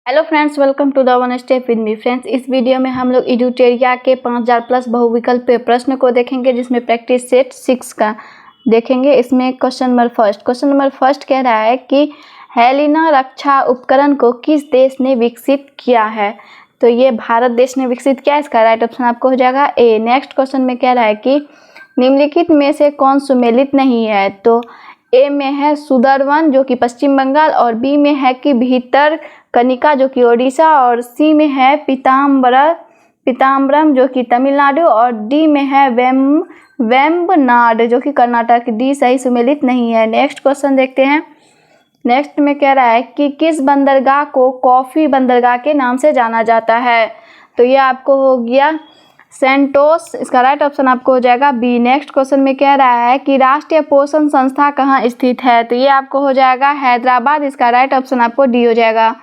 Hello friends, welcome to the one step with me. Friends, इस video में हम लोग एडुटेरिया के 5000 प्लस बहुविकल्प प्रश्न को देखेंगे, जिसमें प्रैक्टिस सेट 6 का देखेंगे। इसमें क्वेश्चन नंबर फर्स्ट कह रहा है कि हेलिना रक्षा उपकरण को किस देश ने विकसित किया है। तो ये भारत देश ने विकसित किया। इसका राइट ऑप्शन आपको हो जाएगा ए। नेक्स्ट क्वेश्चन में कह रहा है कि निम्नलिखित में से कौन सुमेलित नहीं है। तो ए में है सुंदरवन जो कि पश्चिम बंगाल, और बी में है कि भीतर कनिका जो कि ओडिशा, और सी में है पीताम्बरम जो कि तमिलनाडु, और डी में है वेम्बनाड जो कि कर्नाटक। डी सही सुमेलित नहीं है। नेक्स्ट क्वेश्चन देखते हैं। नेक्स्ट में कह रहा है कि किस बंदरगाह को कॉफी बंदरगाह के नाम से जाना जाता है। तो ये आपको हो गया सेंटोस। इसका राइट ऑप्शन आपको हो जाएगा बी। नेक्स्ट क्वेश्चन में कह रहा है कि राष्ट्रीय पोषण संस्था कहाँ स्थित है। तो ये आपको हो जाएगा हैदराबाद। इसका राइट ऑप्शन आपको डी हो जाएगा।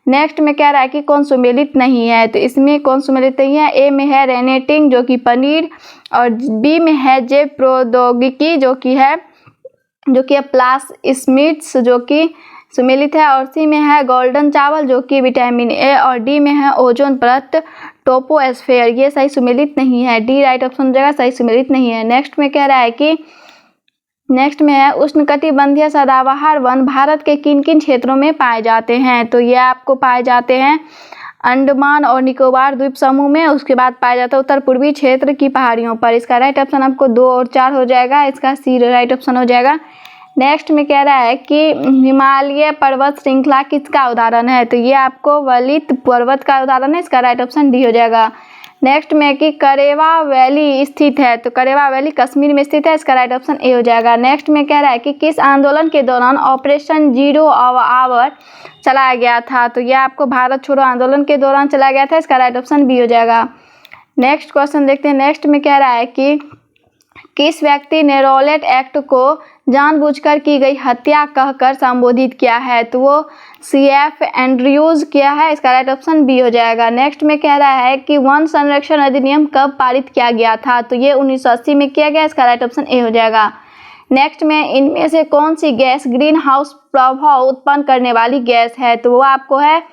नेक्स्ट में कह रहा है कि कौन सुमेलित नहीं है। तो इसमें कौन सुमेलित नहीं है। ए में है रेनेटिंग जो कि पनीर, और बी में है जैव प्रौद्योगिकी जो कि है प्लास्मिड्स जो कि सुमेलित है, और सी में है गोल्डन चावल जो कि विटामिन ए, और डी में है ओजोन परत टोपोस्फेयर। ये सही सुमेलित नहीं है। डी राइट ऑप्शन हो जाएगा, सही सुमेलित नहीं है। नेक्स्ट में कह रहा है कि नेक्स्ट में है उष्णकटिबंधीय सदाबहार वन भारत के किन किन क्षेत्रों में पाए जाते हैं। तो ये आपको पाए जाते हैं अंडमान और निकोबार द्वीप समूह में। उसके बाद पाया जाता है उत्तर पूर्वी क्षेत्र की पहाड़ियों पर। इसका राइट ऑप्शन आपको 2 और 4 हो जाएगा। इसका सी राइट ऑप्शन हो जाएगा। नेक्स्ट में कह रहा है कि हिमालय पर्वत श्रृंखला किसका उदाहरण है। तो ये आपको वलित पर्वत का उदाहरण है। इसका राइट ऑप्शन डी हो जाएगा। नेक्स्ट में कि करेवा वैली स्थित है। तो करेवा वैली कश्मीर में स्थित है। इसका राइट ऑप्शन ए हो जाएगा। नेक्स्ट में कह रहा है कि किस आंदोलन के दौरान ऑपरेशन जीरो आवर चलाया गया था। तो यह आपको भारत छोड़ो आंदोलन के दौरान चलाया गया था। इसका राइट ऑप्शन बी हो जाएगा। नेक्स्ट क्वेश्चन देखते हैं। नेक्स्ट में कह रहा है कि किस व्यक्ति ने रॉलेट एक्ट को जानबूझकर की गई हत्या कहकर संबोधित किया है। तो वो CF एंड्रयूज किया है। इसका राइट ऑप्शन बी हो जाएगा। नेक्स्ट में कह रहा है कि वन संरक्षण अधिनियम कब पारित किया गया था। तो ये 1980 में किया गया। इसका राइट ऑप्शन ए हो जाएगा। नेक्स्ट में इनमें से कौन सी गैस ग्रीन हाउस प्रभाव उत्पन्न करने वाली गैस है। तो वो आपको है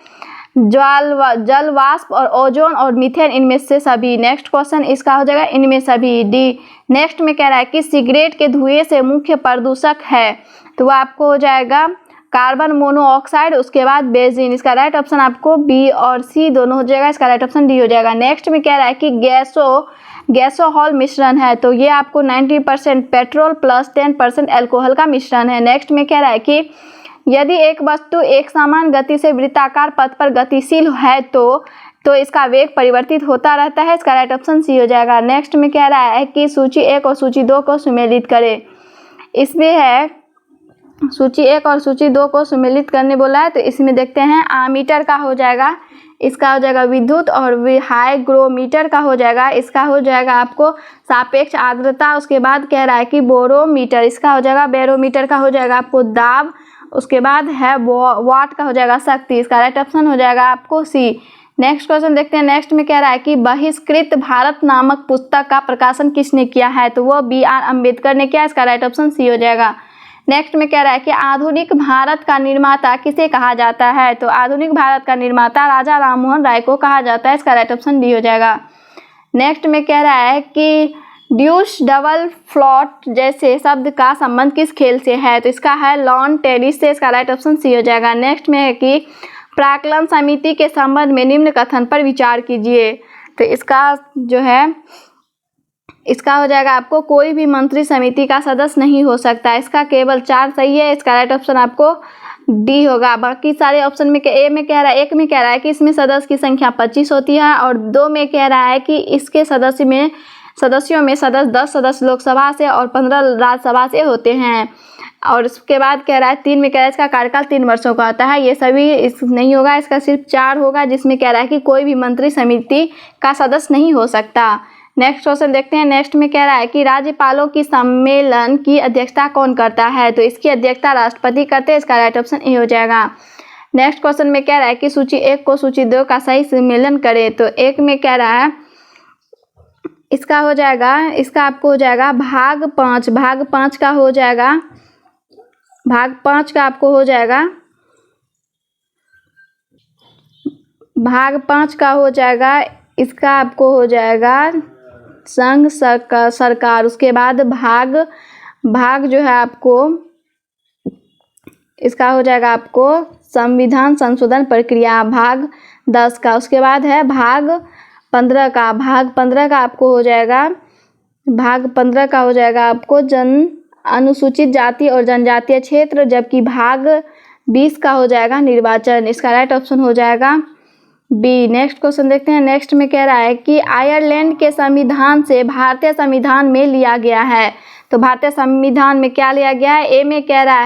जल वाष्प और ओजोन और मीथेन, इनमें से सभी। नेक्स्ट क्वेश्चन इसका हो जाएगा इनमें सभी, डी। नेक्स्ट में कह रहा है कि सिगरेट के धुएं से मुख्य प्रदूषक है। तो वो आपको हो जाएगा कार्बन मोनोऑक्साइड, उसके बाद बेंजीन। इसका राइट ऑप्शन आपको बी और सी दोनों हो जाएगा। इसका राइट ऑप्शन डी हो जाएगा। नेक्स्ट में कह रहा है कि गैसोहॉल मिश्रण है। तो ये आपको 90% पेट्रोल प्लस 10% अल्कोहल का मिश्रण है। नेक्स्ट में कह रहा है कि यदि एक वस्तु एक समान गति से वृत्ताकार पथ पर गतिशील है तो इसका वेग परिवर्तित होता रहता है। इसका राइट ऑप्शन सी हो जाएगा। नेक्स्ट में कह रहा है कि सूची 1 और सूची 2 को सुमेलित करें। इसमें है सूची 1 और सूची 2 को सुमेलित करने बोला है। तो इसमें देखते हैं आमीटर का हो जाएगा, इसका हो जाएगा विद्युत, और हाइग्रोमीटर का हो जाएगा, इसका हो जाएगा आपको सापेक्ष आर्द्रता। उसके बाद कह रहा है कि बोरोमीटर, इसका हो जाएगा बैरोमीटर का हो जाएगा आपको दाब। उसके बाद है वाट का हो जाएगा शक्ति। इसका राइट ऑप्शन हो जाएगा आपको सी। नेक्स्ट क्वेश्चन देखते हैं। नेक्स्ट में कह रहा है कि बहिष्कृत भारत नामक पुस्तक का प्रकाशन किसने किया है। तो वो BR अम्बेडकर ने किया। इसका राइट ऑप्शन सी हो जाएगा। नेक्स्ट में कह रहा है कि आधुनिक भारत का निर्माता किसे कहा जाता है। तो आधुनिक भारत का निर्माता राजा राममोहन राय को कहा जाता है। इसका राइट ऑप्शन डी हो जाएगा। नेक्स्ट में कह रहा है कि ड्यूस डबल फ्लॉट जैसे शब्द का संबंध किस खेल से है। तो इसका है लॉन टेनिस से। इसका राइट ऑप्शन सी हो जाएगा। नेक्स्ट में है कि प्राक्कलन समिति के संबंध में निम्न कथन पर विचार कीजिए। तो इसका जो है इसका हो जाएगा आपको कोई भी मंत्री समिति का सदस्य नहीं हो सकता। इसका केवल 4 सही है। इसका राइट ऑप्शन आपको डी होगा। बाकी सारे ऑप्शन में ए में कह रहा है, 1 में कह रहा है कि इसमें सदस्य की संख्या 25 होती है, और 2 में कह रहा है कि इसके सदस्यों में 10 सदस्य लोकसभा से और 15 राज्यसभा से होते हैं। और उसके बाद कह रहा है 3 में कह रहा है इसका कार्यकाल 3 वर्षों का होता है। ये सभी इस नहीं होगा। इसका सिर्फ 4 होगा, जिसमें कह रहा है कि कोई भी मंत्री समिति का सदस्य नहीं हो सकता। नेक्स्ट क्वेश्चन देखते हैं। नेक्स्ट में कह रहा है कि राज्यपालों की सम्मेलन की अध्यक्षता कौन करता है। तो इसकी अध्यक्षता राष्ट्रपति करते हैं। इसका राइट ऑप्शन ए हो जाएगा। नेक्स्ट क्वेश्चन में कह रहा है कि सूची 1 को सूची 2 का सही सम्मेलन करें। तो 1 में कह रहा है इसका हो जाएगा, इसका आपको हो जाएगा भाग 5 का हो जाएगा, भाग 5 का आपको हो जाएगा भाग 5 का हो जाएगा, इसका आपको हो जाएगा संघ सरकार। उसके बाद भाग जो है आपको इसका हो जाएगा आपको संविधान संशोधन प्रक्रिया, भाग 10 का। उसके बाद है भाग 15 का। भाग 15 का आपको हो जाएगा, भाग 15 का हो जाएगा आपको अनुसूचित जाति और जनजातीय क्षेत्र, जबकि भाग 20 का हो जाएगा निर्वाचन। इसका राइट ऑप्शन हो जाएगा बी। नेक्स्ट क्वेश्चन देखते हैं। नेक्स्ट में कह रहा है कि आयरलैंड के संविधान से भारतीय संविधान में लिया गया है। तो भारतीय संविधान में क्या लिया गया है? ए में कह रहा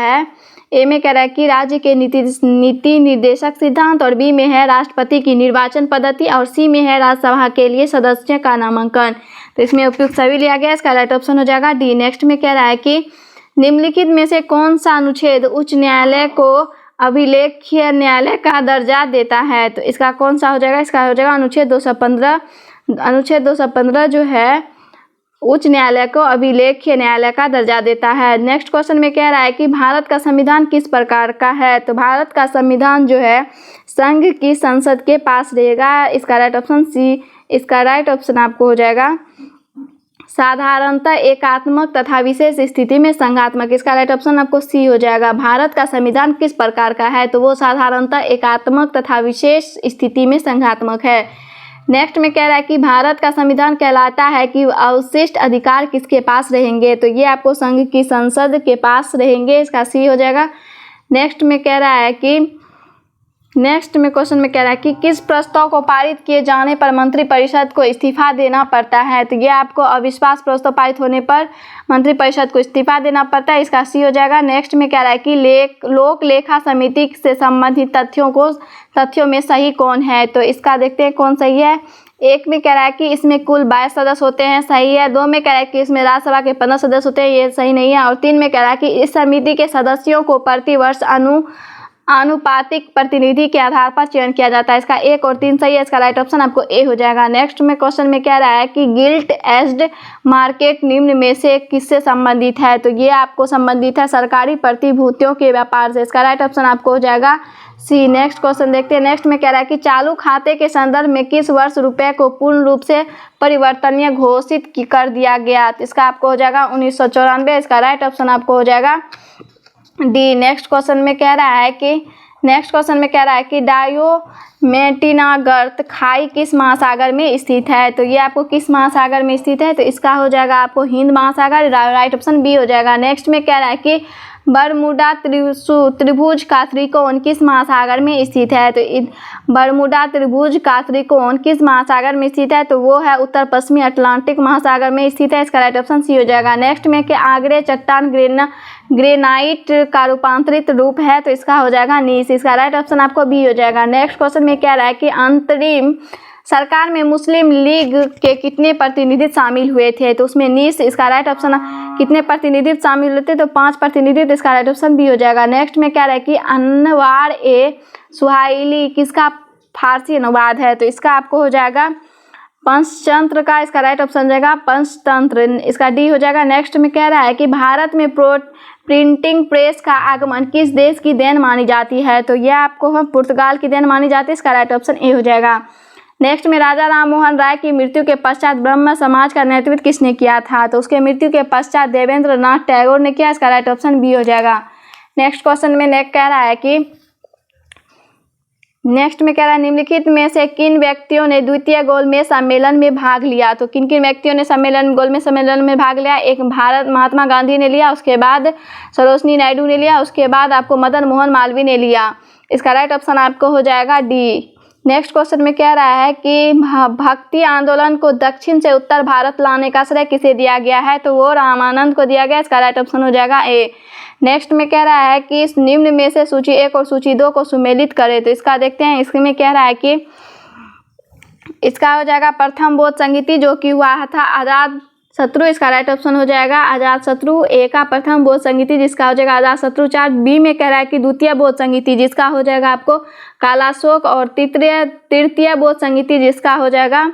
है कि राज्य के नीति निर्देशक सिद्धांत, और बी में है राष्ट्रपति की निर्वाचन पद्धति, और सी में है राज्यसभा के लिए सदस्यों का नामांकन। तो इसमें उपयुक्त सभी लिया गया। इसका राइट ऑप्शन हो जाएगा डी। नेक्स्ट में कह रहा है कि निम्नलिखित में से कौन सा अनुच्छेद उच्च न्यायालय को अभिलेखीय न्यायालय का दर्जा देता है? तो इसका कौन सा हो जाएगा? इसका हो जाएगा अनुच्छेद 215। अनुच्छेद 215 जो है उच्च न्यायालय को अभिलेखीय न्यायालय का दर्जा देता है। नेक्स्ट क्वेश्चन में कह रहा है कि भारत का संविधान किस प्रकार का है? तो भारत का संविधान जो है संघ की संसद के पास रहेगा। इसका राइट ऑप्शन सी। इसका राइट ऑप्शन आपको हो जाएगा साधारणतः एकात्मक तथा विशेष स्थिति में संघात्मक। इसका राइट ऑप्शन आपको सी हो जाएगा। भारत का संविधान किस प्रकार का है? तो वो साधारणतः एकात्मक तथा विशेष स्थिति में संघात्मक है। नेक्स्ट में कह रहा है कि भारत का संविधान कहलाता है कि अवशिष्ट अधिकार किसके पास रहेंगे? तो ये आपको संघ की संसद के पास रहेंगे। इसका सी हो जाएगा। नेक्स्ट में क्वेश्चन में कह रहा है कि किस प्रस्ताव को पारित किए जाने पर मंत्रिपरिषद को इस्तीफा देना पड़ता है? तो ये आपको अविश्वास प्रस्ताव पारित होने पर मंत्रिपरिषद को इस्तीफा देना पड़ता है। इसका सी हो जाएगा। नेक्स्ट में कह रहा है कि लोक लेखा समिति से संबंधित तथ्यों में सही कौन है? तो इसका देखते हैं कौन सही है। एक में कह रहा है कि इसमें कुल 22 सदस्य होते हैं, सही है। 2 में कह रहा है कि इसमें राज्यसभा के 15 सदस्य होते हैं, ये सही नहीं है। और 3 में कह रहा है कि इस समिति के सदस्यों को प्रतिवर्ष आनुपातिक प्रतिनिधि के आधार पर चयन किया जाता है। इसका 1 और 3 सही है। इसका राइट ऑप्शन आपको ए हो जाएगा। नेक्स्ट में क्वेश्चन में कह रहा है कि गिल्ट एज्ड मार्केट निम्न में से किससे संबंधित है? तो ये आपको संबंधित है सरकारी प्रतिभूतियों के व्यापार से। इसका राइट ऑप्शन आपको हो जाएगा सी। नेक्स्ट क्वेश्चन देखते हैं। नेक्स्ट में कह रहा है कि चालू खाते के संदर्भ में किस वर्ष रुपए को पूर्ण रूप से परिवर्तनीय घोषित कर दिया गया? तो इसका आपको हो जाएगा 1994। इसका राइट ऑप्शन आपको हो जाएगा डी। नेक्स्ट क्वेश्चन में कह रहा है कि डायोमेटिनागर्त खाई किस महासागर में स्थित है? तो ये आपको किस महासागर में स्थित है? तो इसका हो जाएगा आपको हिंद महासागर। राइट ऑप्शन बी हो जाएगा। नेक्स्ट में कह रहा है कि बरमूडा त्रिभुज का त्रिकोण किस महासागर में स्थित है? तो बरमूडा त्रिभुज का त्रिकोण किस महासागर में स्थित है? तो वो है उत्तर पश्चिमी अटलांटिक महासागर में स्थित है। इसका राइट ऑप्शन सी हो जाएगा। नेक्स्ट में कि आगरे चट्टान ग्रेनाइट का रूपांतरित रूप है? तो इसका हो जाएगा नीस। इसका राइट ऑप्शन आपको बी हो जाएगा। नेक्स्ट क्वेश्चन में कह रहा है कि अंतरिम सरकार में मुस्लिम लीग के कितने प्रतिनिधि शामिल हुए थे? तो उसमें नीस। इसका राइट ऑप्शन कितने प्रतिनिधि शामिल हुए थे? तो 5 प्रतिनिधि। इसका राइट ऑप्शन बी हो जाएगा। नेक्स्ट में कह रहा है कि अनवार ए सुहाइली किसका फारसी अनुवाद है? तो इसका आपको हो जाएगा पंचतंत्र का। इसका राइट ऑप्शन हो जाएगा पंचतंत्र। इसका डी हो जाएगा। नेक्स्ट में कह रहा है कि भारत में प्रिंटिंग प्रेस का आगमन किस देश की देन मानी जाती है? तो यह आपको पुर्तगाल की देन मानी जाती है। इसका राइट ऑप्शन ए हो जाएगा। नेक्स्ट में राजा राम मोहन राय की मृत्यु के पश्चात ब्रह्म समाज का नेतृत्व किसने किया था? तो उसके मृत्यु के पश्चात देवेंद्र नाथ टैगोर ने किया। इसका राइट ऑप्शन बी हो जाएगा। नेक्स्ट क्वेश्चन में कह रहा है कि निम्नलिखित में से किन व्यक्तियों ने द्वितीय गोलमेज सम्मेलन में भाग लिया? तो किन किन व्यक्तियों ने गोलमेज सम्मेलन में भाग लिया? एक महात्मा गांधी ने लिया, उसके बाद सरोजिनी नायडू ने लिया, उसके बाद आपको मदन मोहन मालवीय ने लिया। इसका राइट ऑप्शन आपको हो जाएगा डी। नेक्स्ट क्वेश्चन में कह रहा है कि भक्ति आंदोलन को दक्षिण से उत्तर भारत लाने का श्रेय किसे दिया गया है? तो वो रामानंद को दिया गया। इसका राइट ऑप्शन हो जाएगा ए। नेक्स्ट में कह रहा है कि निम्न में से सूची 1 और सूची 2 को सुमेलित करें। तो इसका देखते हैं। इसमें कह रहा है कि इसका हो जाएगा प्रथम बोध संगीति जो कि हुआ था आजाद शत्रु। इसका राइट ऑप्शन हो जाएगा आजाद शत्रु। ए का प्रथम बोध संगीति जिसका हो जाएगा आजाद शत्रु 4। बी में कह रहा है कि द्वितीय बोध संगीति जिसका हो जाएगा आपको कालाशोक, और तृतीय बोध संगीति जिसका हो जाएगा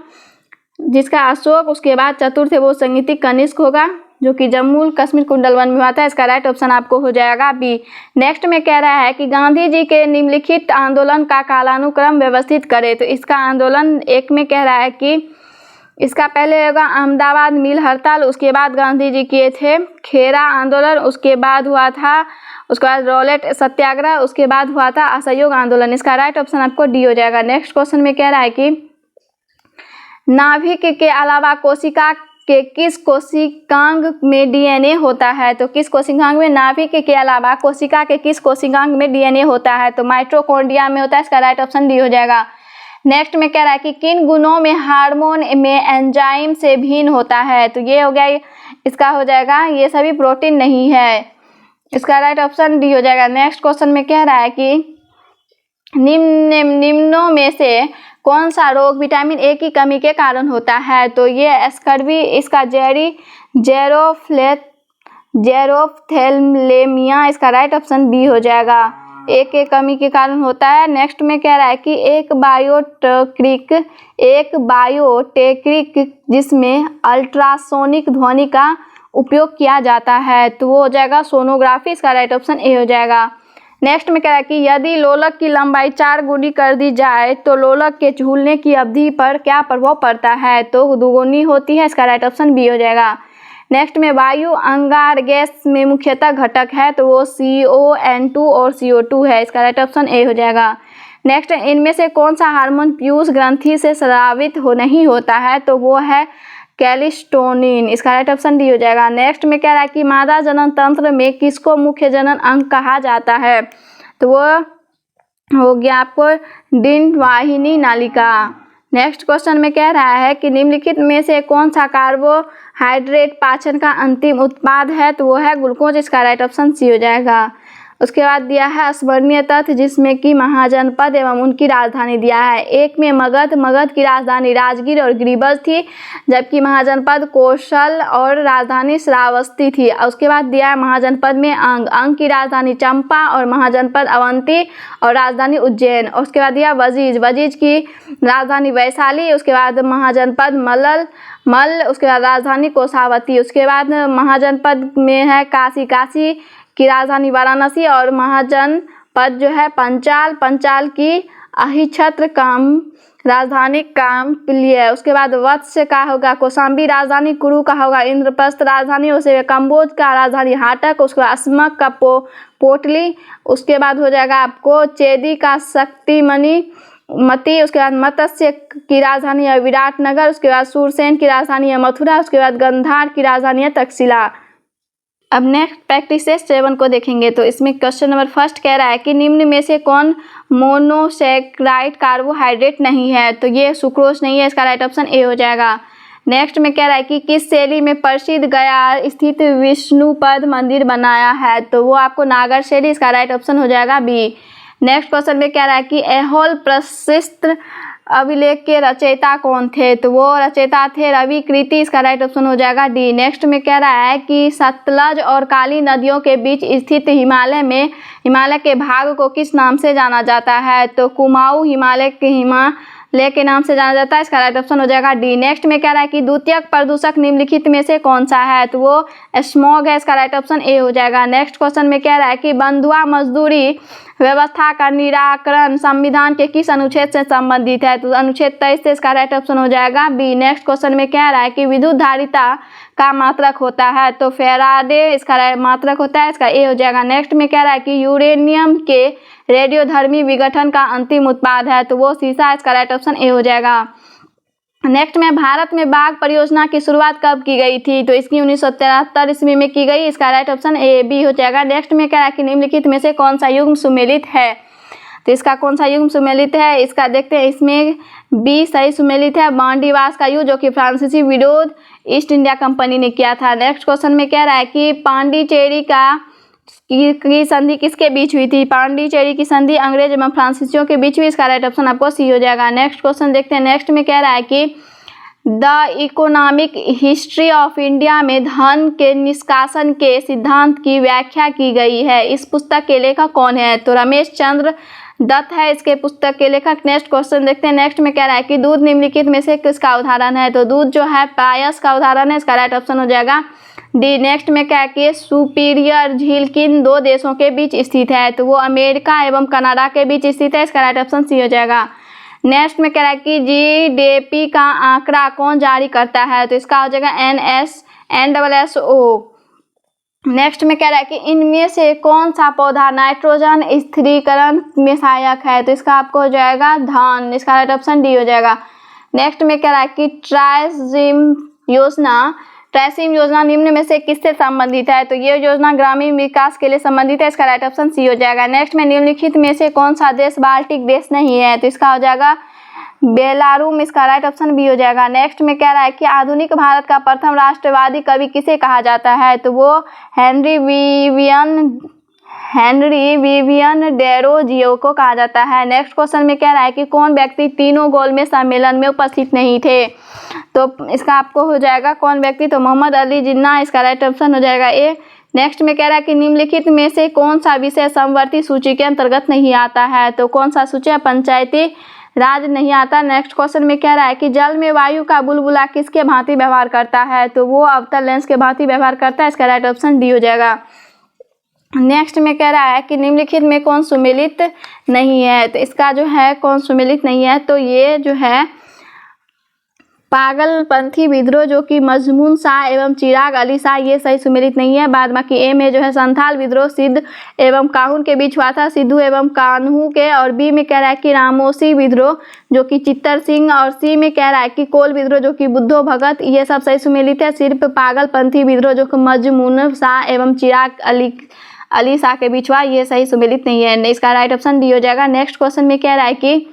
जिसका अशोक, उसके बाद चतुर्थ बोध संगीति कनिष्क होगा। जो कि जम्मू कश्मीर कुंडल वन में हुआ था। इसका राइट ऑप्शन आपको हो जाएगा बी। नेक्स्ट में कह रहा है कि गांधी जी के निम्नलिखित आंदोलन का कालानुक्रम व्यवस्थित करें। तो इसका आंदोलन एक में कह रहा है कि इसका पहले होगा अहमदाबाद मिल हड़ताल, उसके बाद गांधी जी किए थे खेरा आंदोलन, उसके बाद हुआ था उसके बाद रॉलेट सत्याग्रह, उसके बाद हुआ था असहयोग आंदोलन। इसका राइट ऑप्शन आपको डी हो जाएगा। नेक्स्ट क्वेश्चन में कह रहा है कि नाभिक के अलावा कोशिका के किस कोशिकांग में डीएनए होता है। तो किस कोशिकांग में, नाभिक के अलावा कोशिका के किस कोशिकांग में डीएनए होता है। तो माइटोकॉन्ड्रिया में होता है। इसका राइट ऑप्शन डी हो जाएगा। नेक्स्ट में कह रहा है कि किन गुणों में हार्मोन में एंजाइम से भिन्न होता है। तो ये हो गया, इसका हो जाएगा ये सभी प्रोटीन नहीं है। इसका राइट ऑप्शन डी हो जाएगा। नेक्स्ट क्वेश्चन में कह रहा है कि निम्नों में से कौन सा रोग विटामिन ए की कमी के कारण होता है। तो ये स्कर्वी, इसका जेरोफ्थेल्मिया, इसका राइट ऑप्शन बी हो जाएगा। ए के कमी के कारण होता है। नेक्स्ट में कह रहा है कि एक बायोटेक्निक जिसमें अल्ट्रासोनिक ध्वनि का उपयोग किया जाता है, तो वो हो जाएगा सोनोग्राफी। इसका राइट ऑप्शन ए हो जाएगा। नेक्स्ट में कह रहा है कि यदि लोलक की लंबाई 4 गुनी कर दी जाए तो लोलक के झूलने की अवधि पर क्या प्रभाव पड़ता है। तो दुगुनी होती है। इसका राइट ऑप्शन बी हो जाएगा। नेक्स्ट में वायु अंगार गैस में मुख्यतः घटक है, तो वो CO2 और CO2 है। इसका राइट ऑप्शन ए हो जाएगा। नेक्स्ट, इनमें से कौन सा हार्मोन पीयूष ग्रंथि से स्रावित नहीं होता है। तो वो है कैल्शिटोनिन। इसका राइट ऑप्शन डी हो जाएगा। नेक्स्ट में कह रहा है कि मादा जनन तंत्र में किसको मुख्य जनन अंग कहा जाता है। तो वो हो गया आपको डिंडवाहिनी नालिका। नेक्स्ट क्वेश्चन में कह रहा है कि निम्नलिखित में से कौन सा कार्बोहाइड्रेट पाचन का अंतिम उत्पाद है। तो वो है ग्लूकोज। इसका राइट ऑप्शन सी हो जाएगा। उसके बाद दिया है स्मरणीय तथ्य जिसमें कि महाजनपद एवं उनकी राजधानी दिया है। एक में मगध की राजधानी राजगीर और गिरिबज थी, जबकि महाजनपद कौशल और राजधानी श्रावस्ती थी। उसके बाद दिया है महाजनपद में अंग की राजधानी चंपा और महाजनपद अवंती और राजधानी उज्जैन। उसके बाद दिया वजीज की राजधानी वैशाली। उसके बाद महाजनपद मल, उसके बाद राजधानी कोसावती। उसके बाद महाजनपद में है काशी की राजधानी वाराणसी और महाजनपद जो है पंचाल की अहिछत्र काम राजधानी कामपिल्य। उसके बाद वत्स का होगा कौशाम्बी राजधानी, कुरु का होगा इंद्रप्रस्थ राजधानी, उसके कंबोज का राजधानी हाटक, उसके बाद अस्मक का पोटली। उसके बाद हो जाएगा आपको चेदी का शक्तिमती। उसके बाद मत्स्य की राजधानी है विराटनगर। उसके बाद सूरसेन की राजधानी है मथुरा। उसके बाद गंधार की राजधानी है तक्षशिला। अब नेक्स्ट प्रैक्टिस 7 को देखेंगे। तो इसमें क्वेश्चन नंबर फर्स्ट कह रहा है कि निम्न में से कौन मोनोसैकराइड कार्बोहाइड्रेट नहीं है। तो ये सुक्रोज नहीं है। इसका राइट ऑप्शन ए हो जाएगा। नेक्स्ट में कह रहा है कि किस शैली में प्रसिद्ध गया स्थित विष्णुपद मंदिर बनाया है। तो वो आपको नागर शैली। इसका राइट ऑप्शन हो जाएगा बी। नेक्स्ट क्वेश्चन में कह रहा है कि ऐहोल प्रशस्त अभिलेख के रचयिता कौन थे। तो वो रचयिता थे रवि कृति। इसका राइट ऑप्शन हो जाएगा डी। नेक्स्ट में कह रहा है कि सतलज और काली नदियों के बीच स्थित हिमालय के भाग को किस नाम से जाना जाता है। तो कुमाऊं हिमालय के नाम से जाना जाता है। इसका राइट ऑप्शन हो जाएगा डी। नेक्स्ट में कह रहा है कि द्वितीयक प्रदूषक निम्नलिखित में से कौन सा है। तो वो स्मॉग है। इसका राइट ऑप्शन ए हो जाएगा। नेक्स्ट क्वेश्चन में कह रहा है कि बंधुआ मजदूरी व्यवस्था का निराकरण संविधान के किस अनुच्छेद से संबंधित है। तो अनुच्छेद 23 से। इसका राइट ऑप्शन हो जाएगा बी। नेक्स्ट क्वेश्चन में कह रहा है कि विद्युत धारिता का मात्रक होता है। तो फेराडे इसका मात्रक होता है। इसका ए हो जाएगा। नेक्स्ट में कह रहा है कि यूरेनियम के रेडियोधर्मी विघटन का अंतिम उत्पाद है। तो वो सीसा। इसका राइट ऑप्शन ए हो जाएगा। नेक्स्ट में भारत में बाघ परियोजना की शुरुआत कब की गई थी। तो इसकी 1973 ईस्वी में की गई। इसका राइट ऑप्शन ए बी हो जाएगा। नेक्स्ट में कह रहा है कि निम्नलिखित में से कौन सा युग्म सुमेलित है। तो इसका कौन सा युग्म सुमेलित है। इसका देखते हैं। इसमें बी सही सुमेलित है बांडीवास का युग, जो कि फ्रांसीसी विरोध ईस्ट इंडिया कंपनी ने किया था। नेक्स्ट क्वेश्चन में कह रहा है कि पांडिचेरी की संधि किसके बीच हुई थी। पांडिचेरी की संधि अंग्रेज एवं फ्रांसीसियों के बीच हुई। इसका राइट ऑप्शन आपको सी हो जाएगा। नेक्स्ट क्वेश्चन देखते हैं। नेक्स्ट में कह रहा है कि the economic history of India में धन के निष्कासन के सिद्धांत की व्याख्या की गई है। इस पुस्तक के लेखक कौन है। तो रमेश चंद्र दत्त है इसके पुस्तक के लेखक। नेक्स्ट क्वेश्चन देखते हैं। नेक्स्ट में कह रहा है कि दूध निम्नलिखित में से किसका उदाहरण है। तो दूध जो है पायस का उदाहरण है। इसका राइट ऑप्शन हो जाएगा डी। नेक्स्ट में क्या है कि सुपीरियर झील किन दो देशों के बीच स्थित है, तो वो अमेरिका एवं कनाडा के बीच स्थित है। इसका राइट ऑप्शन सी हो जाएगा। नेक्स्ट में कह रहा है कि जीडीपी का आंकड़ा कौन जारी करता है, तो इसका हो जाएगा NSSO। नेक्स्ट में कह रहा है कि इनमें से कौन सा पौधा नाइट्रोजन स्थिरीकरण में सहायक है, तो इसका आपको हो जाएगा धान। इसका राइट ऑप्शन डी हो जाएगा। नेक्स्ट में कह रहा है कि ट्राइसिम योजना निम्न में से किससे संबंधित है, तो ये योजना ग्रामीण विकास के लिए संबंधित है। इसका राइट ऑप्शन सी हो जाएगा। नेक्स्ट में निम्नलिखित में से कौन सा देश बाल्टिक देश नहीं है, तो इसका हो जाएगा बेलारूम। इसका राइट ऑप्शन बी हो जाएगा। नेक्स्ट में कह रहा है कि आधुनिक भारत का प्रथम राष्ट्रवादी कवि किसे कहा जाता है, तो वो हेनरी विवियन डेरोजियो को कहा जाता है। नेक्स्ट क्वेश्चन में कह रहा है कि कौन व्यक्ति तीनों गोलमेज सम्मेलन में उपस्थित नहीं थे, तो इसका आपको हो जाएगा कौन व्यक्ति, तो मोहम्मद अली जिन्ना। इसका राइट ऑप्शन हो जाएगा ए। नेक्स्ट में कह रहा है कि निम्नलिखित में से कौन सा विषय समवर्ती सूची के अंतर्गत नहीं आता है, तो कौन सा सूची है, पंचायती राज नहीं आता। नेक्स्ट क्वेश्चन में कह रहा है कि जल में वायु का बुलबुला किसके भांति व्यवहार करता है, तो वो अवतल लेंस के भांति व्यवहार करता है। इसका राइट ऑप्शन डी हो जाएगा। नेक्स्ट में कह रहा है कि निम्नलिखित में कौन सुमेलित नहीं है, तो इसका जो है कौन सुमेलित नहीं है, तो ये जो है पागलपंथी विद्रोह जो कि मजमून शाह एवं चिराग अली शाह, ये सही सुमेलित नहीं है। बाद बाकी ए में जो है संथाल विद्रोह सिद्ध एवं काहून के बीच हुआ था, सिद्धू एवं कान्हू के। और बी में कह रहा है कि रामोसी विद्रोह जो कि चित्तर सिंह। और सी में कह रहा है कि कोल विद्रोह जो कि बुद्धो भगत, ये सब सही सुमेलित है। सिर्फ पागलपंथी विद्रोह जो कि मजमून शाह एवं चिराग अली शाह के बीच हुआ, ये सही सुमेलित नहीं है। इसका राइट ऑप्शन डी हो जाएगा। नेक्स्ट क्वेश्चन में कह रहा है कि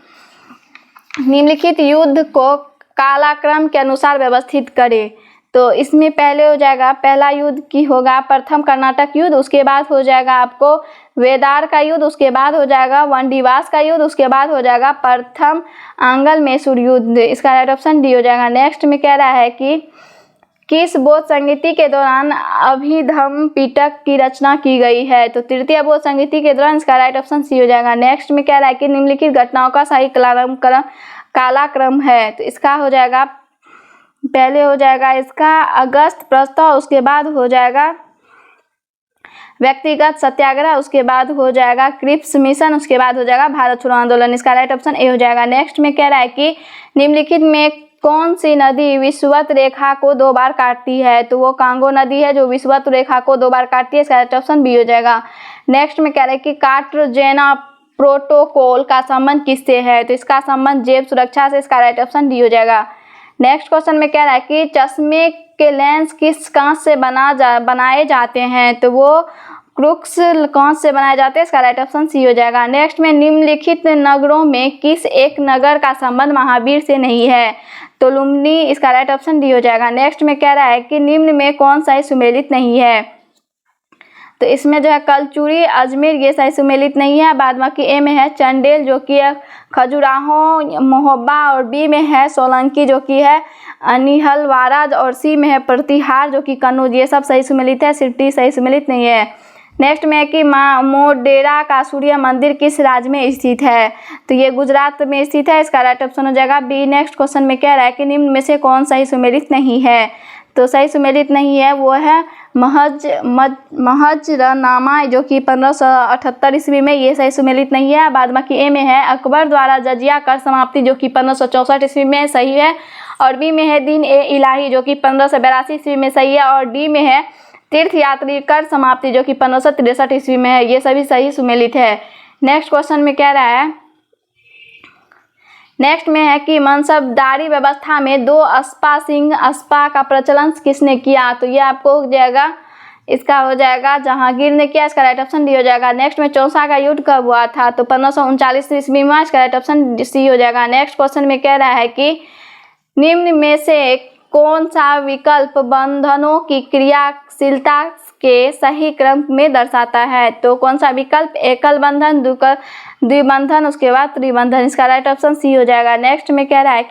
निम्नलिखित युद्ध को कालाक्रम के अनुसार व्यवस्थित करें, तो इसमें पहले हो जाएगा पहला युद्ध की होगा प्रथम कर्नाटक युद्ध, उसके बाद हो जाएगा आपको वेदार का युद्ध, उसके बाद हो जाएगा वनडिवास का युद्ध, उसके बाद हो जाएगा प्रथम आंगल मैसूर युद्ध। इसका राइट ऑप्शन डी हो जाएगा। नेक्स्ट में कह रहा है कि किस बोध संगीति के दौरान अभिधम पिटक की रचना की गई है, तो तृतीय बोध संगीति के दौरान। इसका राइट ऑप्शन सी हो जाएगा। नेक्स्ट में कह रहा है कि निम्नलिखित घटनाओं का सही कालाक्रम है, तो इसका हो जाएगा पहले हो जाएगा इसका अगस्त प्रस्ताव, उसके बाद हो जाएगा व्यक्तिगत सत्याग्रह, उसके बाद हो जाएगा क्रिप्स मिशन, उसके बाद हो जाएगा भारत छोड़ो आंदोलन। इसका राइट ऑप्शन ए हो जाएगा। नेक्स्ट में कह रहा है कि निम्नलिखित में कौन सी नदी विषुवत रेखा को 2 बार काटती है, तो वो कांगो नदी है जो विषुवत रेखा को 2 बार काटती है। इसका राइट ऑप्शन बी हो जाएगा। नेक्स्ट में कह रहा है कि कार्टाजेना प्रोटोकॉल का संबंध किससे है, तो इसका संबंध जैव सुरक्षा से। इसका राइट ऑप्शन डी हो जाएगा। नेक्स्ट क्वेश्चन में कह रहा है कि चश्मे के लेंस किस कांच से बनाए जाते हैं, तो वो क्रूक्स कांच से बनाए जाते हैं। इसका राइट ऑप्शन सी हो जाएगा। नेक्स्ट में निम्नलिखित नगरों में किस एक नगर का संबंध महावीर से नहीं है, तो लुम्बिनी। इसका राइट ऑप्शन डी हो जाएगा। नेक्स्ट में कह रहा है कि निम्न में कौन सा सुमेलित नहीं है, तो इसमें जो है कलचुरी अजमेर, ये सही सुमेलित नहीं है। बाद बाकी ए में है चंडेल जो कि है खजुराहो मोहब्बा, और बी में है सोलंकी जो कि है अनिहलवारा, और सी में है प्रतिहार जो कि कन्नौज, ये सब सही सुमेलित है। सिटी सही सुमेलित नहीं है। नेक्स्ट में है कि मोढेरा का सूर्य मंदिर किस राज्य में स्थित है, तो ये गुजरात में स्थित है। इसका राइट ऑप्शन हो जाएगा बी। नेक्स्ट क्वेश्चन में कह रहा है कि निम्न में से कौन सही सुमेलित नहीं है, तो सही सुमेलित नहीं है वो है महजरनामा जो कि 1578 ईस्वी में, ये सही सुमेलित नहीं है। बाद बाकी ए में है अकबर द्वारा जजिया कर समाप्ति जो कि 1564 ईस्वी में सही है। और बी में है दीन ए इलाही जो कि 1582 ईस्वी में सही है। और डी में है तीर्थ यात्री कर समाप्ति जो कि 1563 ईस्वी में है, ये सभी सही सुमेलित है। नेक्स्ट क्वेश्चन में कह रहा है नेक्स्ट में है कि मनसबदारी व्यवस्था में 2 अस्पा सिंह अस्पा का प्रचलन किसने किया, तो ये आपको हो जाएगा इसका हो जाएगा जहांगीर ने किया। इसका राइट ऑप्शन डी हो जाएगा। नेक्स्ट में चौसा का युद्ध कब हुआ था, तो 1539 ईस्वी में। इसका राइट ऑप्शन सी हो जाएगा। नेक्स्ट क्वेश्चन में कह रहा है कि निम्न में से कौन सा विकल्प बंधनों की क्रियाशीलता के सही क्रम में दर्शाता है, तो कौन सा विकल्प एकल बंधन, द्विबंधन, उसके बाद त्रिबंधन। इसका राइट ऑप्शन सी हो जाएगा। नेक्स्ट में कह रहा है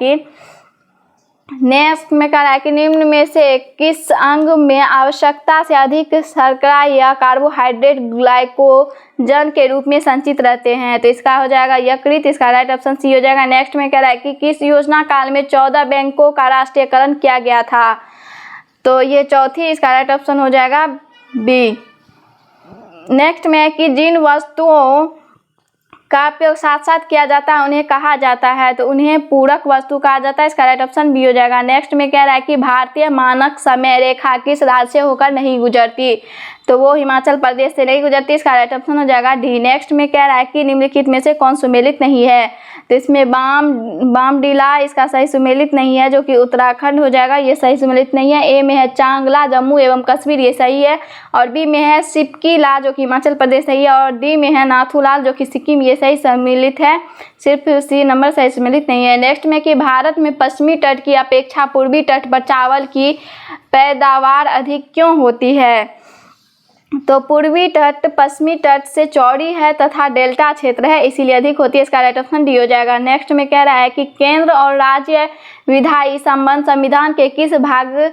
कि निम्न में से किस अंग में आवश्यकता से अधिक शर्करा या कार्बोहाइड्रेट ग्लाइकोजन के रूप में संचित रहते हैं, तो इसका हो जाएगा यकृत। इसका राइट ऑप्शन सी हो जाएगा। नेक्स्ट में कह रहा है कि किस योजना काल में 14 बैंकों का राष्ट्रीयकरण किया गया था, तो ये चौथी इसका राइट ऑप्शन हो जाएगा बी। नेक्स्ट में है कि जिन वस्तुओं का उपयोग साथ साथ किया जाता है उन्हें कहा जाता है, तो उन्हें पूरक वस्तु कहा जाता है। इसका राइट ऑप्शन बी हो जाएगा। नेक्स्ट में कह रहा है कि भारतीय मानक समय रेखा किस राज्य से होकर नहीं गुजरती, तो वो हिमाचल प्रदेश से नहीं गुजरती। इसका राइट ऑप्शन हो जाएगा डी। नेक्स्ट में कह रहा है कि निम्नलिखित में से कौन सुमेलित नहीं है, तो इसमें बामडीला इसका सही सुमेलित नहीं है, जो कि उत्तराखंड हो जाएगा, ये सही सुमेलित नहीं है। ए में है चांगला जम्मू एवं कश्मीर, ये सही है। और बी में है सिपकीला जो कि हिमाचल प्रदेश सही है। और डी में है नाथूलाल जो कि सिक्किम, ये सही सम्मिलित है। सिर्फ सी नंबर सही सम्मिलित नहीं है। नेक्स्ट में कि भारत में पश्चिमी तट की अपेक्षा पूर्वी तट पर चावल की पैदावार अधिक क्यों होती है, तो पूर्वी तट पश्चिमी तट से चौड़ी है तथा डेल्टा क्षेत्र है, इसीलिए अधिक होती है। इसका राइट ऑप्शन डी हो जाएगा। नेक्स्ट में कह रहा है कि केंद्र और राज्य विधायी संबंध संविधान के किस भाग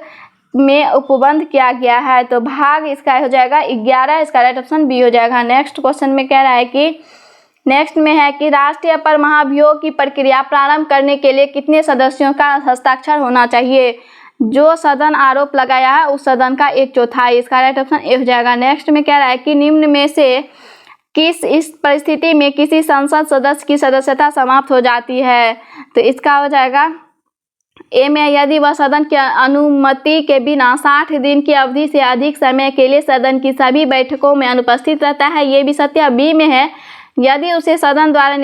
में उपबंध किया गया है, तो भाग इसका हो जाएगा 11, इसका राइट ऑप्शन बी हो जाएगा। नेक्स्ट क्वेश्चन में कह रहा है कि नेक्स्ट में है कि राष्ट्रीय पर महाभियोग की प्रक्रिया प्रारंभ करने के लिए कितने सदस्यों का हस्ताक्षर होना चाहिए, जो सदन आरोप लगाया है उस सदन का 1/4, इसका राइट ऑप्शन ए हो जाएगा। नेक्स्ट में कह रहा है कि निम्न में से किस इस परिस्थिति में किसी संसद सदस्य की सदस्यता समाप्त हो जाती है, तो इसका हो जाएगा ए में यदि वह सदन की अनुमति के बिना 60 दिन की अवधि से अधिक समय के लिए सदन की सभी बैठकों में अनुपस्थित रहता है, ये भी सत्य। बी में है यदि उसे सदन द्वारा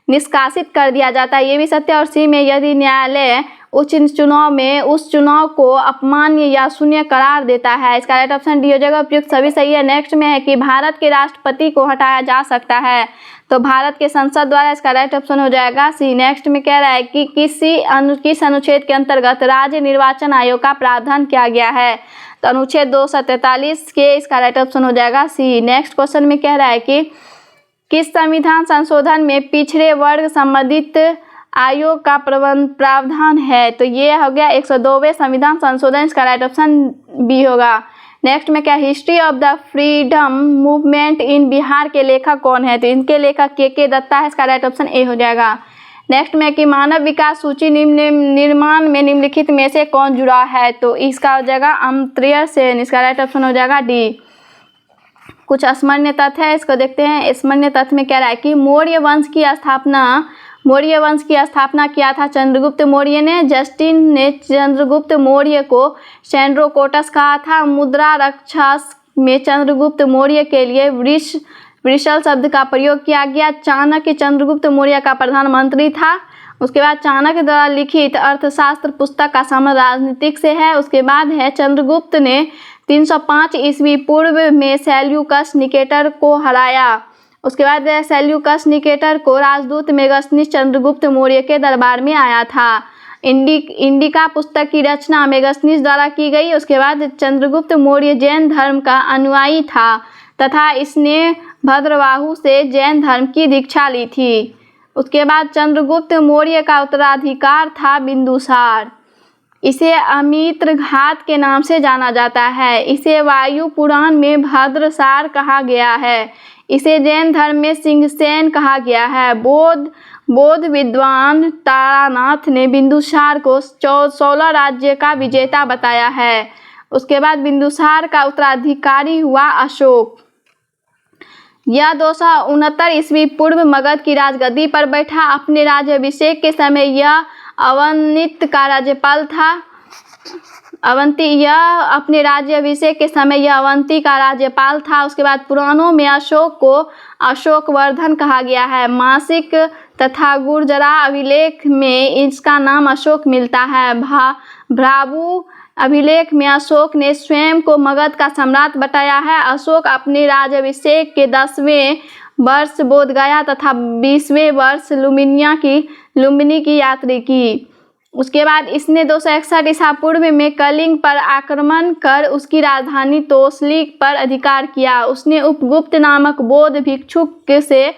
निष्कासित कर दिया जाता है, ये भी सत्य। और सी में यदि न्यायालय उच्च चुनाव में उस चुनाव को अपमान्य या शून्य करार देता है, इसका राइट ऑप्शन डी हो जाएगा। उपयुक्त सभी सही है। नेक्स्ट में है कि भारत के राष्ट्रपति को हटाया जा सकता है, तो भारत के संसद द्वारा, इसका राइट ऑप्शन हो जाएगा सी। नेक्स्ट में कह रहा है कि किस अनुच्छेद के अंतर्गत राज्य निर्वाचन आयोग का प्रावधान किया गया है, तो अनुच्छेद 243 के, इसका राइट ऑप्शन हो जाएगा सी। नेक्स्ट क्वेश्चन में कह रहा है कि किस संविधान संशोधन में पिछड़े वर्ग संबंधित आयोग का प्रावधान है, तो ये हो गया 102वें संविधान संशोधन, इसका राइट ऑप्शन बी होगा। नेक्स्ट में क्या history of the freedom movement in Bihar के लेखक कौन है, तो इनके लेखक के दत्ता है, इसका राइट ऑप्शन ए हो जाएगा। नेक्स्ट में कि मानव विकास सूची निर्माण में निम्नलिखित में से कौन जुड़ा है, तो इसका हो जाएगा अमर्त्य सेन, इसका राइट ऑप्शन हो जाएगा डी। कुछ स्मरणीय तथ्य है, इसको देखते हैं। स्मरणीय तथ्य में कह रहा है कि मौर्य वंश की स्थापना किया था चंद्रगुप्त मौर्य ने। जस्टिन ने चंद्रगुप्त मौर्य को सेंड्रोकोटस कहा था। मुद्रा रक्षस में चंद्रगुप्त मौर्य के लिए वृषल शब्द का प्रयोग किया गया। चाणक्य चंद्रगुप्त मौर्य का प्रधानमंत्री था। उसके बाद चाणक्य द्वारा लिखित अर्थशास्त्र पुस्तक का संबंध राजनीतिक से है। उसके बाद है चंद्रगुप्त ने 305 ईस्वी पूर्व में सेल्यूकस निकेटर को हराया। उसके बाद सेल्यूकस निकेटर को राजदूत मेगस्थनीस चंद्रगुप्त मौर्य के दरबार में आया था। इंडिका पुस्तक की रचना मेगस्थनीस द्वारा की गई। उसके बाद चंद्रगुप्त मौर्य जैन धर्म का अनुयायी था तथा इसने भद्रवाहु से जैन धर्म की दीक्षा ली थी। उसके बाद चंद्रगुप्त मौर्य का उत्तराधिकार था बिंदुसार। इसे अमित्र घात के नाम से जाना जाता है। इसे वायु पुराण में भद्रसार कहा गया है। इसे जैन धर्म में सिंहसेन कहा गया है। बौद्ध विद्वान तारानाथ ने बिंदुसार को 16 राज्य का विजेता बताया है। उसके बाद बिंदुसार का उत्तराधिकारी हुआ अशोक। यह 269 ईस्वी पूर्व मगध की राजगद्दी पर बैठा। अपने राज्याभिषेक के समय यह अवंती का राज्यपाल था। अपने राज्याभिषेक के समय यह अवंती का राज्यपाल था। उसके बाद पुराणों में अशोक को अशोकवर्धन कहा गया है। मासिक तथा गुर्जरा अभिलेख में इसका नाम अशोक मिलता है। भ्राबु अभिलेख में अशोक ने स्वयं को मगध का सम्राट बताया है। अशोक अपने राज्याभिषेक के 10वें वर्ष बोधगया तथा 20वें वर्ष लुम्बिनी की यात्रा की। उसके बाद इसने 261 ईसा पूर्व में कलिंग पर आक्रमण कर उसकी राजधानी तोसलीक पर अधिकार किया। उसने उपगुप्त नामक बौद्ध भिक्षुक से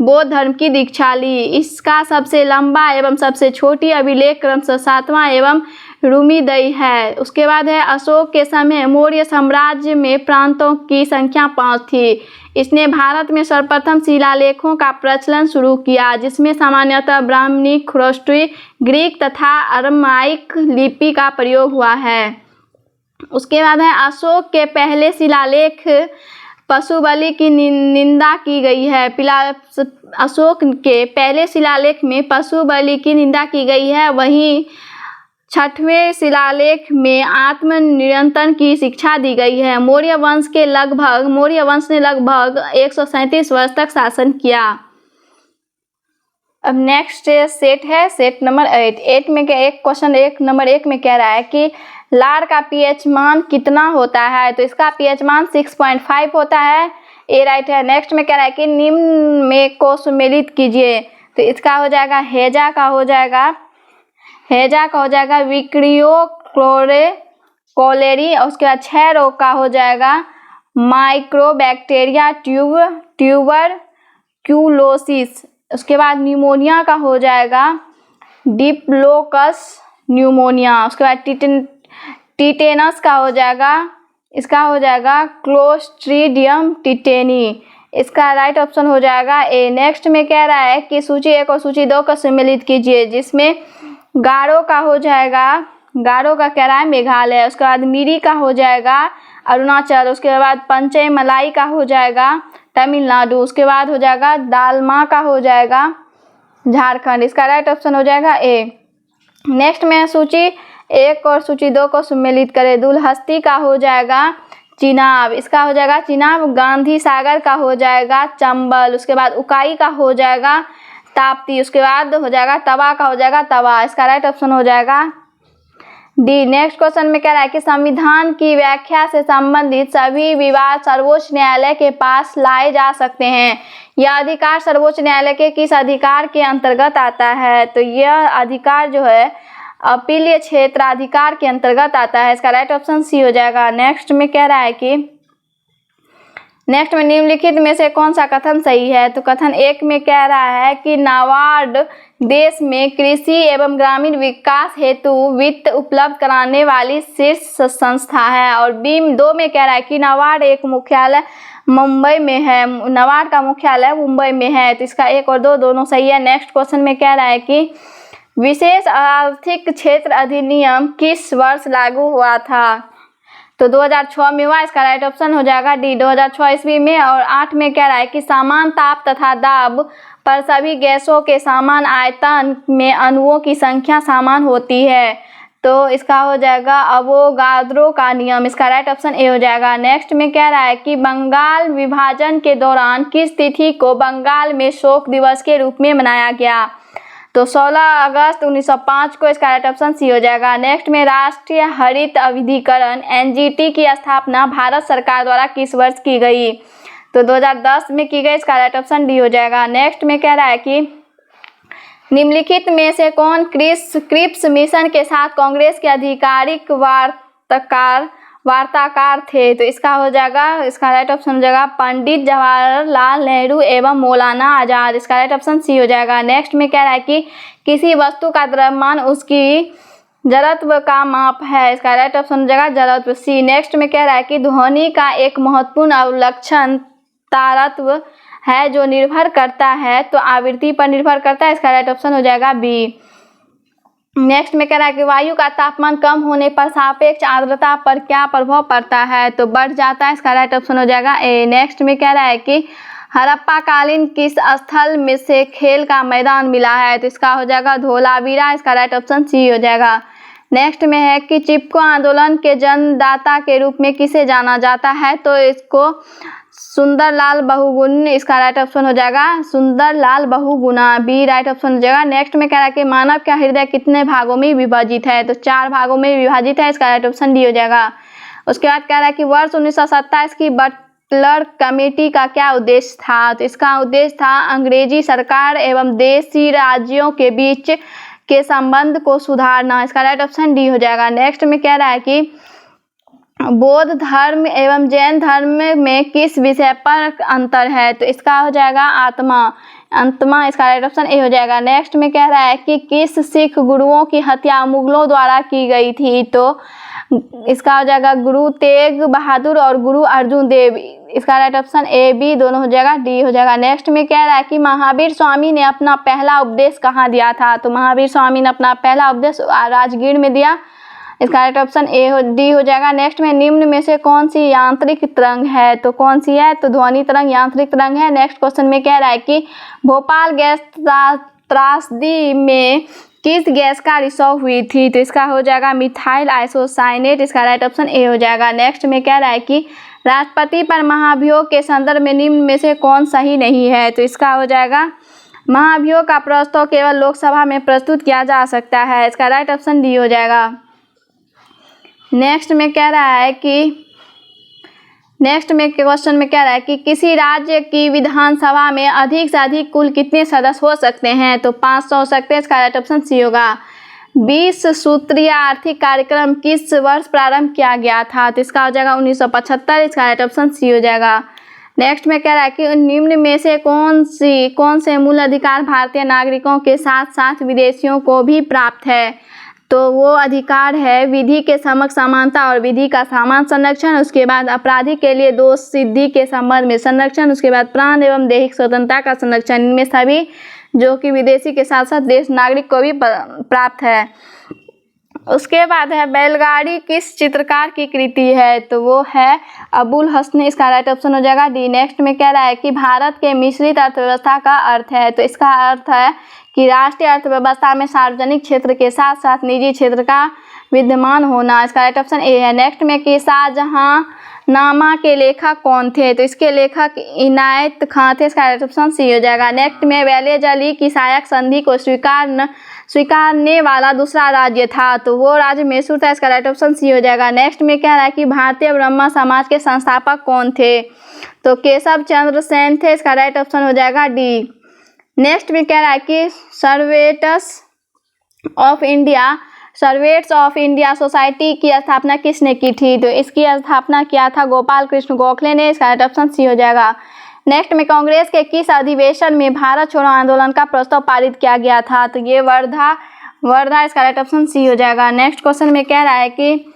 बौद्ध धर्म की दीक्षा ली। इसका सबसे लंबा एवं सबसे छोटी अभिलेख क्रमशः 7वां एवं रूमीदई है। उसके बाद है अशोक के समय मौर्य साम्राज्य में प्रांतों की संख्या 5 थी। इसने भारत में सर्वप्रथम शिलालेखों का प्रचलन शुरू किया, जिसमें सामान्यतः ब्राह्मणी, ख्रोष्टी, ग्रीक तथा अरमाइक लिपि का प्रयोग हुआ है। उसके बाद है अशोक के पहले शिलालेख पशु बलि की निंदा की गई है। अशोक के पहले शिलालेख में पशु बलि की निंदा की गई है। वहीं 6वें शिलालेख में आत्मनियंत्रण की शिक्षा दी गई है। मौर्य वंश ने लगभग 137 वर्ष तक शासन किया। अब नेक्स्ट सेट है, सेट नंबर 8 में क्या एक क्वेश्चन नंबर 1 में कह रहा है कि लार का पीएच मान कितना होता है। तो इसका पीएच मान 6.5 होता है, ए राइट है। नेक्स्ट में कह रहा है कि निम्न में को सुमेलित कीजिए। तो इसका हो जाएगा हेजा का हो जाएगा विक्रियो कोलेरी। और उसके बाद 6 रोग का हो जाएगा माइक्रोबैक्टीरिया ट्यूबरक्यूलोसिस। उसके बाद न्यूमोनिया का हो जाएगा डिप्लोकस न्यूमोनिया। उसके बाद टिटेनस का हो जाएगा क्लोस्ट्रीडियम टिटेनी। इसका राइट ऑप्शन हो जाएगा ए। नेक्स्ट में कह रहा है कि सूची 1 और सूची 2 को सम्मिलित कीजिए, जिसमें गारो का कह रहा है मेघालय। उसके बाद मिरी का हो जाएगा अरुणाचल। उसके बाद पंचय मलाई का हो जाएगा तमिलनाडु। उसके बाद हो जाएगा दालमा का हो जाएगा झारखंड। इसका राइट ऑप्शन हो जाएगा ए। नेक्स्ट में सूची 1 और सूची 2 को सम्मिलित करें। दुलहस्ती का हो जाएगा चिनाब। इसका हो जाएगा चिनाब। गांधी सागर का हो जाएगा चंबल। उसके बाद उकाई का हो जाएगा ताप्ती। उसके बाद हो जाएगा तवा का हो जाएगा तवा। इसका राइट ऑप्शन हो जाएगा डी। नेक्स्ट क्वेश्चन में कह रहा है कि संविधान की व्याख्या से संबंधित सभी विवाद सर्वोच्च न्यायालय के पास लाए जा सकते हैं। यह अधिकार सर्वोच्च न्यायालय के किस अधिकार के अंतर्गत आता है। तो यह अधिकार जो है अपीलीय क्षेत्राधिकार के अंतर्गत आता है। इसका राइट ऑप्शन सी हो जाएगा। नेक्स्ट में कह रहा है कि निम्नलिखित में से कौन सा कथन सही है। तो कथन 1 में कह रहा है कि नाबार्ड देश में कृषि एवं ग्रामीण विकास हेतु वित्त उपलब्ध कराने वाली शीर्ष संस्था है। और बी 2 में कह रहा है कि नाबार्ड एक मुख्यालय मुंबई में है। नाबार्ड का मुख्यालय मुंबई में है। तो इसका 1 और 2 दोनों सही है। नेक्स्ट क्वेश्चन में कह रहा है कि विशेष आर्थिक क्षेत्र अधिनियम किस वर्ष लागू हुआ था। तो 2006 में हुआ। इसका राइट ऑप्शन हो जाएगा डी 2006 ईस्वी में। और 8 में कह रहा है कि समान ताप तथा दाब पर सभी गैसों के समान आयतन में अणुओं की संख्या समान होती है। तो इसका हो जाएगा अवोगाद्रो का नियम। इसका राइट ऑप्शन ए हो जाएगा। नेक्स्ट में कह रहा है कि बंगाल विभाजन के दौरान किस तिथि को बंगाल में शोक दिवस के रूप में मनाया गया। तो 16 अगस्त 1905 को। इसका राइट ऑप्शन सी हो जाएगा। नेक्स्ट में राष्ट्रीय हरित अभिधिकरण एनजीटी की स्थापना भारत सरकार द्वारा किस वर्ष की गई। तो 2010 में की गई। इसका राइट ऑप्शन डी हो जाएगा। नेक्स्ट में कह रहा है कि निम्नलिखित में से कौन क्रिप्स मिशन के साथ कांग्रेस के आधिकारिक वार्ताकार थे। तो इसका हो जाएगा, इसका राइट ऑप्शन हो जाएगा पंडित जवाहरलाल नेहरू एवं मौलाना आजाद। इसका राइट ऑप्शन सी हो जाएगा। नेक्स्ट में कह रहा है कि किसी वस्तु का द्रव्यमान उसकी जड़त्व का माप है। इसका राइट ऑप्शन हो जाएगा जड़त्व सी। नेक्स्ट में कह रहा है कि ध्वनि का एक महत्वपूर्ण अवलक्षण तारत्व है जो निर्भर करता है, तो आवृत्ति पर निर्भर करता है। इसका राइट ऑप्शन हो जाएगा बी। नेक्स्ट में कह रहा है कि वायु का तापमान कम होने पर सापेक्ष आर्द्रता पर क्या प्रभाव पड़ता है। तो बढ़ जाता है। इसका राइट ऑप्शन हो जाएगा ए। नेक्स्ट में कह रहा है कि हड़प्पा कालीन किस स्थल में से खेल का मैदान मिला है। तो इसका हो जाएगा धोलावीरा। इसका राइट ऑप्शन सी हो जाएगा। नेक्स्ट में है कि चिपको आंदोलन के जन्मदाता के रूप में किसे जाना जाता है। तो इसको सुंदरलाल बहुगुणा। इसका राइट ऑप्शन हो जाएगा Sunderlal Bahuguna B right option हो जाएगा। नेक्स्ट में कह रहा है कि मानव का हृदय कितने भागों में विभाजित है। तो 4 भागों में विभाजित है। इसका राइट ऑप्शन डी हो जाएगा। उसके बाद कह रहा है कि वर्ष 1927 की बटलर कमेटी का क्या उद्देश्य था। तो इसका उद्देश्य था अंग्रेजी सरकार एवं देशी राज्यों के बीच के संबंध को सुधारना। इसका राइट ऑप्शन डी हो जाएगा। नेक्स्ट में कह रहा है कि बौद्ध धर्म एवं जैन धर्म में किस विषय पर अंतर है। तो इसका हो जाएगा आत्मा। इसका राइट ऑप्शन ए हो जाएगा। नेक्स्ट में कह रहा है कि किस सिख गुरुओं की हत्या मुगलों द्वारा की गई थी। तो इसका हो जाएगा गुरु तेग बहादुर और गुरु अर्जुन देव। इसका राइट ऑप्शन ए बी दोनों हो जाएगा, डी हो जाएगा। नेक्स्ट में कह रहा है कि महावीर स्वामी ने अपना पहला उपदेश कहाँ दिया था। तो महावीर स्वामी ने अपना पहला उपदेश राजगीर में दिया। इसका राइट ऑप्शन डी हो जाएगा। नेक्स्ट में निम्न में से कौन सी यांत्रिक तरंग है, तो कौन सी है, तो ध्वनि तरंग यांत्रिक तरंग है। नेक्स्ट क्वेश्चन में कह रहा है कि भोपाल गैस त्रासदी में किस गैस का रिसाव हुई थी, तो इसका हो जाएगा मिथाइल आइसोसाइनेट। इसका राइट ऑप्शन ए हो जाएगा। नेक्स्ट में कह रहा है कि राष्ट्रपति पर महाभियोग के संदर्भ में निम्न में से कौन सही नहीं है, तो इसका हो जाएगा महाभियोग का प्रस्ताव केवल लोकसभा में प्रस्तुत किया जा सकता है। इसका राइट ऑप्शन डी हो जाएगा। नेक्स्ट में कह रहा है कि नेक्स्ट में क्वेश्चन में कह रहा है कि किसी राज्य की विधानसभा में अधिक से अधिक कुल कितने सदस्य हो सकते हैं, तो 500 हो सकते हैं। इसका राइट ऑप्शन सी होगा। 20 सूत्रीय आर्थिक कार्यक्रम किस वर्ष प्रारंभ किया गया था, तो इसका हो जाएगा 1975। इसका राइट ऑप्शन सी हो जाएगा। नेक्स्ट में कह रहा है कि निम्न में से कौन से मूल अधिकार भारतीय नागरिकों के साथ साथ विदेशियों को भी प्राप्त है, तो वो अधिकार है विधि के समक्ष समानता और विधि का समान संरक्षण, उसके बाद अपराधी के लिए दोष सिद्धि के संबंध में संरक्षण, उसके बाद प्राण एवं दैहिक स्वतंत्रता का संरक्षण। इनमें सभी जो कि विदेशी के साथ साथ देश नागरिक को भी प्राप्त है। उसके बाद है बैलगाड़ी किस चित्रकार की कृति है, तो वो है अबुल हसन। इसका राइट ऑप्शन हो जाएगा डी। नेक्स्ट में कह रहा है कि भारत के मिश्रित अर्थव्यवस्था का अर्थ है, तो इसका अर्थ है कि राष्ट्रीय अर्थव्यवस्था में सार्वजनिक क्षेत्र के साथ साथ निजी क्षेत्र का विद्यमान होना। इसका राइट ऑप्शन ए है। नेक्स्ट में कि शाहजहांनामा के लेखक कौन थे, तो इसके लेखक इनायत खां थे। इसका राइट ऑप्शन सी हो जाएगा। नेक्स्ट में वेलेज अली की सहायक संधि को स्वीकारने वाला दूसरा राज्य था, तो वो राज्य मैसूर था। इसका राइट ऑप्शन सी हो जाएगा। नेक्स्ट में कह रहा है कि भारतीय ब्रह्म समाज के संस्थापक कौन थे, तो केशव चंद्र सेन थे। इसका राइट ऑप्शन हो जाएगा डी। नेक्स्ट में कह रहा है कि सर्वेट्स ऑफ इंडिया सोसाइटी की स्थापना किसने की थी, तो इसकी स्थापना किया था गोपाल कृष्ण गोखले ने। इसका राइट ऑप्शन सी हो जाएगा। नेक्स्ट में कांग्रेस के किस अधिवेशन में भारत छोड़ो आंदोलन का प्रस्ताव पारित किया गया था, तो ये वर्धा। इसका राइट ऑप्शन सी हो जाएगा। नेक्स्ट क्वेश्चन में कह रहा है कि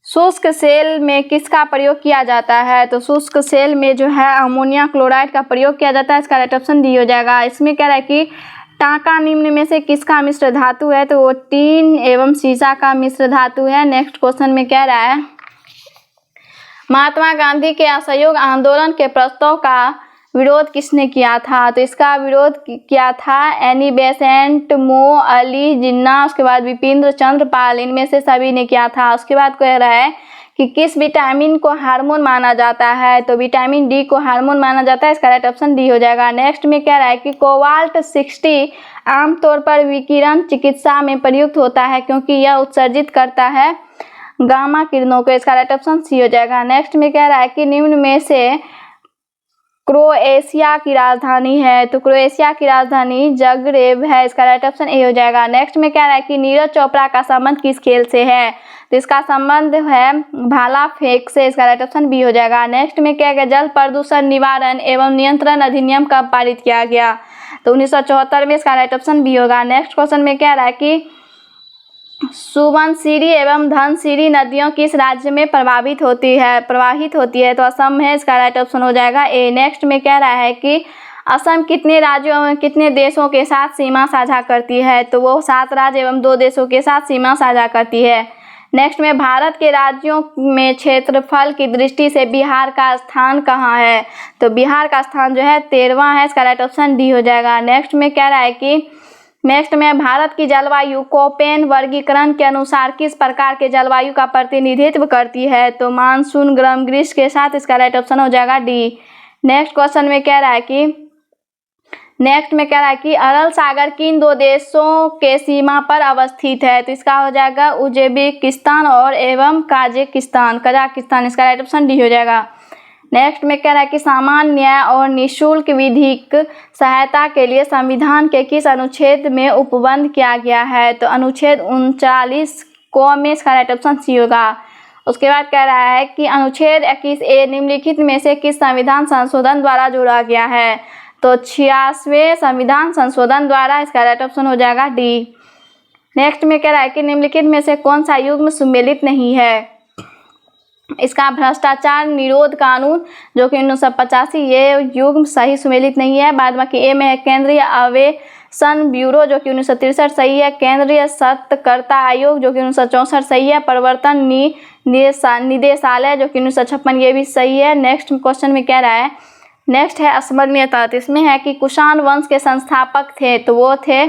शुष्क सेल में किसका प्रयोग किया जाता है, तो शुष्क सेल में जो है अमोनिया क्लोराइड का प्रयोग किया जाता है। इसका राइट ऑप्शन डी हो जाएगा। इसमें कह रहा है कि टांका निम्न में से किसका मिश्र धातु है, तो वो टीन एवं सीसा का मिश्र धातु है। नेक्स्ट क्वेश्चन में कह रहा है महात्मा गांधी के असहयोग आंदोलन के प्रस्ताव का विरोध किसने किया था, तो इसका विरोध किया था एनी बेसेंट, मो अली जिन्ना, उसके बाद विपिंद्र चंद्र पाल, इनमें से सभी ने किया था। उसके बाद कह रहा है कि किस विटामिन को हार्मोन माना जाता है, तो विटामिन डी को हार्मोन माना जाता है। इसका राइट ऑप्शन डी हो जाएगा। नेक्स्ट में कह रहा है कि कोबाल्ट 60 आमतौर पर विकिरण चिकित्सा में प्रयुक्त होता है क्योंकि यह उत्सर्जित करता है गामा किरणों को। इसका राइट ऑप्शन सी हो जाएगा। नेक्स्ट में कह रहा है कि निम्न में से क्रोएशिया की राजधानी है, तो क्रोएशिया की राजधानी जगरेब है। इसका राइट ऑप्शन ए हो जाएगा। नेक्स्ट में कह रहा है कि नीरज चोपड़ा का संबंध किस खेल से है, तो इसका संबंध है भाला फेंक से। इसका राइट ऑप्शन बी हो जाएगा। नेक्स्ट में क्या गया जल प्रदूषण निवारण एवं नियंत्रण अधिनियम कब पारित किया गया, तो 1974 में। इसका राइट ऑप्शन बी होगा। नेक्स्ट क्वेश्चन में कह रहा है कि सुबनसिरी एवं धनसिरी नदियों किस राज्य में प्रवाहित होती है, तो असम है। इसका राइट ऑप्शन हो जाएगा ए। नेक्स्ट में कह रहा है कि असम कितने राज्यों में कितने देशों के साथ सीमा साझा करती है, तो वो 7 राज्य एवं 2 देशों के साथ सीमा साझा करती है। नेक्स्ट में भारत के राज्यों में क्षेत्रफल की दृष्टि से बिहार का स्थान कहाँ है, तो बिहार का स्थान जो है 13वां है। इसका राइट ऑप्शन डी हो जाएगा। नेक्स्ट में कह रहा है कि भारत की जलवायु कोपेन वर्गीकरण के अनुसार किस प्रकार के जलवायु का प्रतिनिधित्व करती है, तो मानसून गर्म ग्रीष्म के साथ। इसका राइट ऑप्शन हो जाएगा डी। नेक्स्ट क्वेश्चन में कह रहा है कि अरल सागर किन 2 देशों के सीमा पर अवस्थित है, तो इसका हो जाएगा उज्बेकिस्तान और एवं कजाकिस्तान। इसका राइट ऑप्शन डी हो जाएगा। नेक्स्ट में कह रहा है कि सामान्य न्याय और निःशुल्क विधिक सहायता के लिए संविधान के किस अनुच्छेद में उपबंध किया गया है, तो अनुच्छेद 39 को में। इसका राइट ऑप्शन सी होगा। उसके बाद कह रहा है कि अनुच्छेद 21A निम्नलिखित में से किस संविधान संशोधन द्वारा जोड़ा गया है, तो 86वें संविधान संशोधन द्वारा। इसका राइट ऑप्शन हो जाएगा डी। नेक्स्ट में कह रहा है कि निम्नलिखित में से कौन सा युग्म सम्मिलित नहीं है, इसका भ्रष्टाचार निरोध कानून जो कि 1985, ये युग्म सही सुमेलित नहीं है। बाद बाकी ए में है केंद्रीय सन ब्यूरो जो कि 1963 सही है। केंद्रीय सत्कर्ता आयोग जो कि 1964 सही है। प्रवर्तन निदेशालय जो कि 1956 ये भी सही है। नेक्स्ट क्वेश्चन में कह रहा है, नेक्स्ट है स्मरणीय तथ्य, इसमें है कि कुषाण वंश के संस्थापक थे तो वो थे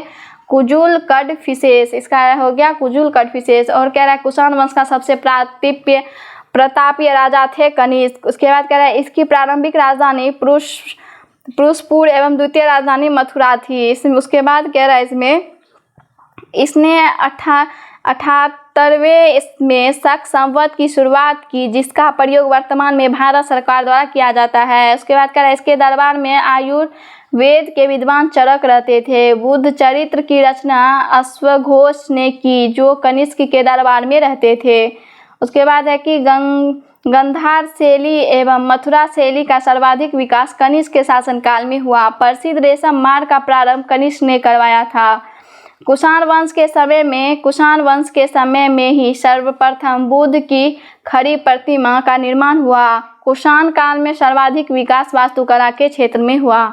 कुजुल कडफिसेस, इसका हो गया कुजुल कडफिसेस। और कह रहा है कुषाण वंश का सबसे प्रतापीय राजा थे कनिष्क। उसके बाद कह रहा है इसकी प्रारंभिक राजधानी पुरुषपुर एवं द्वितीय राजधानी मथुरा थी। इसमें उसके बाद कह रहा है इसने 78वें इसमें शक संवत की शुरुआत की जिसका प्रयोग वर्तमान में भारत सरकार द्वारा किया जाता है। उसके बाद कह रहा है इसके दरबार में आयुर्वेद के विद्वान चरक रहते थे। बुद्ध चरित्र की रचना अश्वघोष ने की जो कनिष्क के दरबार में रहते थे। उसके बाद है कि गंधार शैली एवं मथुरा शैली का सर्वाधिक विकास कनिष्क के शासनकाल में हुआ। प्रसिद्ध रेशम मार्ग का प्रारंभ कनिष्क ने करवाया था। कुषाण वंश के समय में ही सर्वप्रथम बुद्ध की खड़ी प्रतिमा का निर्माण हुआ। कुषाण काल में सर्वाधिक विकास वास्तुकला के क्षेत्र में हुआ।